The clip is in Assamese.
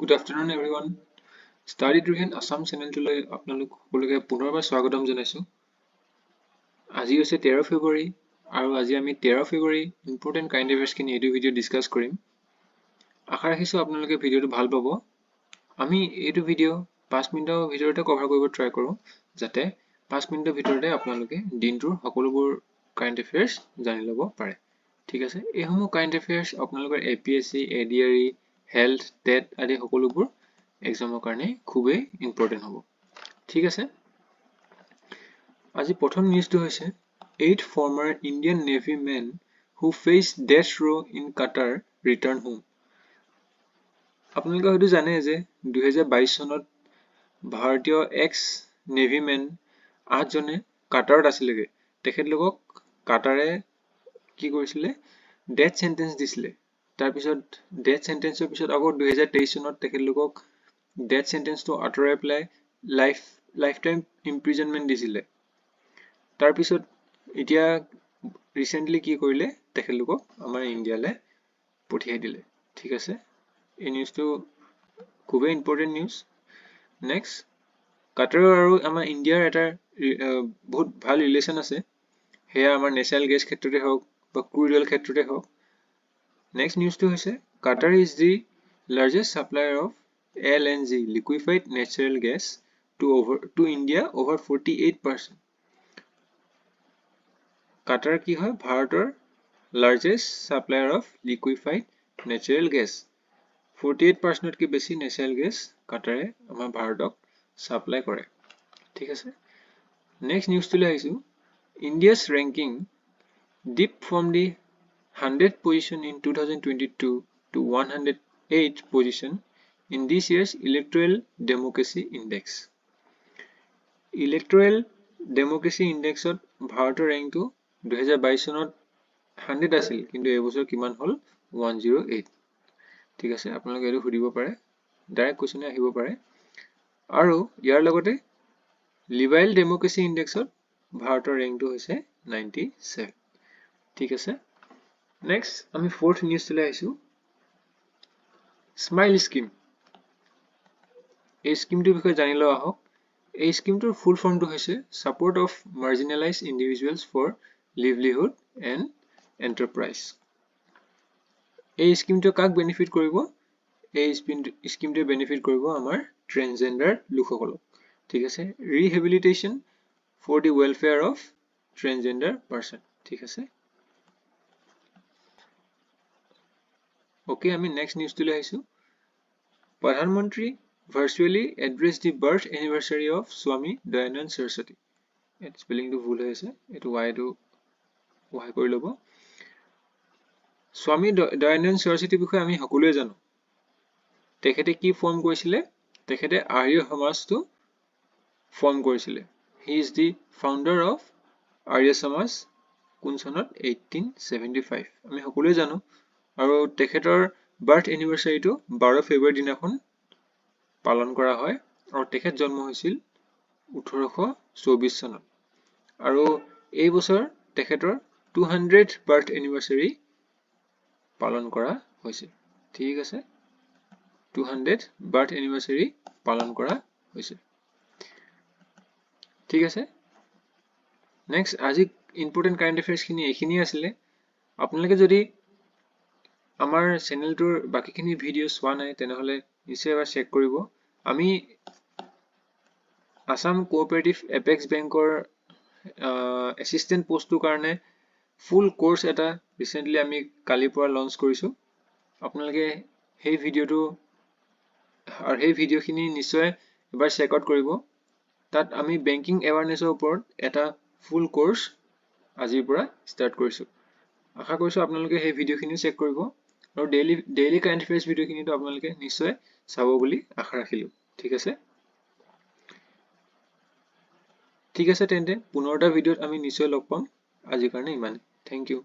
Good afternoon, everyone. Study Driven Assam channel to আপোনালোক সকলোকে পুনৰবাৰ স্বাগতম জনাইছো। আজি হৈছে 13 ফেব্ৰুৱাৰী আৰু আজি আমি 13 ফেব্ৰুৱাৰী ইম্পৰ্টেণ্ট কাৰেণ্ট এফেয়াৰ্ছ খিনি এইটো ভিডিঅ' ডিছকাছ কৰিম। আশা ৰাখিছো আপোনালোকে ভিডিঅ'টো ভাল পাব। আমি এইটো ভিডিঅ' 5 মিনিটৰ ভিতৰতে কভাৰ কৰিব ট্ৰাই কৰোঁ যাতে 5 মিনিটৰ ভিতৰতে আপোনালোকে দিনটোৰ সকলোবোৰ কাৰেণ্ট এফেয়াৰ্ছ জানি ল'ব পাৰে। ঠিক আছে, এইসমূহ কাৰেণ্ট এফেয়াৰ্ছ আপোনালোকৰ APSC, ADRE, হেল্থ, টেট আদি সকলোবোৰ এক্সামৰ কাৰণে খুবেই ইম্পৰ্টেণ্ট হ'ব। ঠিক আছে, আজি প্ৰথম নিউজটো হৈছে 8 former Indian Navy men who faced death row in Qatar return home. আপোনালোকে হয়তো জানে যে 2022 চনত ভাৰতীয় এক্স নেভি মেন 8 জনে কাটাৰত আছিলেগে। তেখেতলোকক কাটাৰে কি কৰিছিলে, ডেথ সেন্টেন্স দিছিলে। তাৰপিছত ডেথ সেন্টেন্সৰ পিছত আকৌ 2023 চনত তেখেতলোকক ডেথ সেন্টেন্সটো আঁতৰাই পেলাই লাইফ টাইম ইম্প্ৰিজনমেণ্ট দিছিলে। তাৰপিছত এতিয়া ৰিচেণ্টলি কি কৰিলে, তেখেতলোকক আমাৰ ইণ্ডিয়ালৈ পঠিয়াই দিলে। ঠিক আছে, এই নিউজটো খুবেই ইম্পৰ্টেণ্ট নিউজ। নেক্সট, কাটাৰ আৰু আমাৰ ইণ্ডিয়াৰ এটা বহুত ভাল ৰিলেশ্যন আছে। সেয়া আমাৰ নেচাৰেল গেছ ক্ষেত্ৰতে হওক বা ক্ৰুড অইল ক্ষেত্ৰতে হওক। নেক্সট নিউজটো হৈছে Qatar is the largest supplier of LNG liquefied natural gas to India over 48%. কাটাৰ কি হয়, ভাৰতৰ largest supplier of liquefied natural gas. 48%তকৈ বেছি নেচাৰেল গেছ কাটাৰে আমাৰ ভাৰতক ছাপ্লাই কৰে। ঠিক আছে, নেক্সট নিউজটোলৈ আহিছোঁ। India's ranking dipped from the 100th position in 2022 to 108th position in this year's Electoral Democracy Index. Electoral Democracy Indexত ভাৰতৰ ৰেংকটো 2022 চনত 100 আছিল, কিন্তু এইবছৰ কিমান হ'ল, 108। ঠিক আছে, আপোনালোকে এইটো সুধিব পাৰে, ডাইৰেক্ট কুৱেশ্যনে আহিব পাৰে। আৰু ইয়াৰ লগতে লিবাৰেল ডেমক্ৰেচি ইণ্ডেক্সত ভাৰতৰ ৰেংকটো হৈছে 97। ঠিক আছে, নেক্সট আমি ফৰ্থ নিউজটোলৈ আহিছোঁ। স্মাইল স্কিম, এই স্কিমটোৰ বিষয়ে জানি লোৱা আহক। এই স্কিমটোৰ ফুল ফৰ্মটো হৈছে support of marginalise individuals for livelihood and enterprise. এই স্কিমটোৱে কাক বেনিফিট কৰিব? এই স্কিমটোৱে বেনিফিট কৰিব আমাৰ ট্ৰেন্সজেণ্ডাৰ লোকসকলক। ঠিক আছে, rehabilitation for the welfare of transgender person. ঠিক আছে, অ'কে, আমি নেক্সট নিউজটোলৈ আহিছোঁ। প্ৰধানমন্ত্ৰী virtually address the birth anniversary of Swami Dayanand Saraswati. এইটো স্পেলিংটো ভুল হৈ আছে, এইটো ৱাই কৰি ল'ব। স্বামী দয়ানন্দ সৰস্বতীৰ বিষয়ে আমি সকলোৱে জানো। তেখেতে কি ফৰ্ম কৰিছিলে? তেখেতে আৰ্য সমাজটো ফৰ্ম কৰিছিলে। He is the founder of Arya Samaj. কোন চনত? 1875। আমি সকলোৱে জানো। আৰু তেখেতৰ বাৰ্থ এনিভাৰ্চাৰীটো 12 ফেব্ৰুৱাৰী দিনাখন পালন কৰা হয়। আৰু তেখেত জন্ম হৈছিল 1824 চনত। আৰু এই বছৰ তেখেতৰ 200th বাৰ্থ এনিভাৰ্চাৰী পালন কৰা হৈছে। ঠিক আছে, 200th বাৰ্থ এনিভাৰ্চাৰী পালন কৰা হৈছে। ঠিক আছে, নেক্সট আজি ইম্পৰ্টেণ্ট কাৰেণ্ট এফেয়াৰ্ছখিনি এইখিনি আছিলে। আপোনালোকে যদি আমাৰ চেনেলটোৰ বাকীখিনি ভিডিঅ' চোৱা নাই তেনেহ'লে নিশ্চয় এবাৰ চেক কৰিব। আমি আসাম কোঅপাৰেটিভ এপেক্স বেংকৰ এছিষ্টেণ্ট পোষ্টটোৰ কাৰণে ফুল কোৰ্চ এটা ৰিচেণ্টলি আমি কালিৰ পৰা লঞ্চ কৰিছোঁ। আপোনালোকে সেই ভিডিঅ'খিনি নিশ্চয় এবাৰ চেক আউট কৰিব। তাত আমি বেংকিং এৱাৰনেছৰ ওপৰত এটা ফুল কোৰ্চ আজিৰ পৰা ষ্টাৰ্ট কৰিছোঁ। আশা কৰিছোঁ আপোনালোকে সেই ভিডিঅ'খিনিও চেক কৰিব আৰু ডেইলি কাৰেণ্ট এফেয়াৰ্ছ ভিডিঅ'খিনিতো আপোনালোকে নিশ্চয় চাব বুলি আশা ৰাখিলোঁ। ঠিক আছে, তেন্তে পুনৰ এটা ভিডিঅ'ত আমি নিশ্চয় লগ পাম। আজিৰ কাৰণে ইমানেই। Thank U.